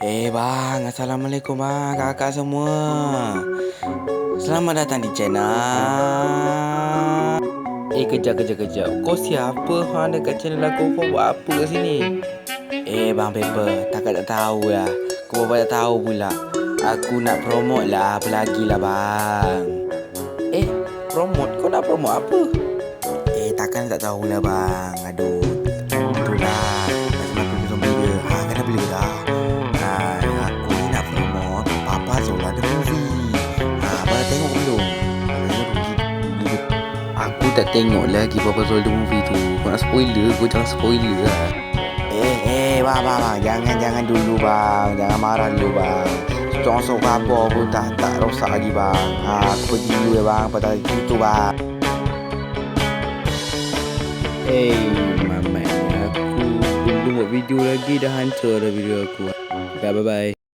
Bang, Assalamualaikum bang, kakak semua. Selamat datang di channel. Kejap. Kau siapa hang dekat channel aku? Kau buat apa kat sini? Bang Pepper, takkan tak tahu lah. Kau baru tak tahu pula. Aku nak promote lah, apa lagi lah bang. Promote? Kau nak promote apa? Takkan tak tahu lah bang. Aduh, itulah. Macam aku bisa bela. Kena bela lah. Aku ni nak promote Papa Zola The Movie. Abang tengok belum? Aku tak tengok lagi Papa Zola The Movie tu. Kau nak spoiler? Kau jangan spoiler lah. Bang. Jangan dulu bang. Jangan marah dulu bang. Jangan sok khabar pun tak rosak lagi bang. Aku pergi dulu ya bang. Pada itu bang. Mamat, aku belum buat video lagi dah hancur dah video aku. Bye bye.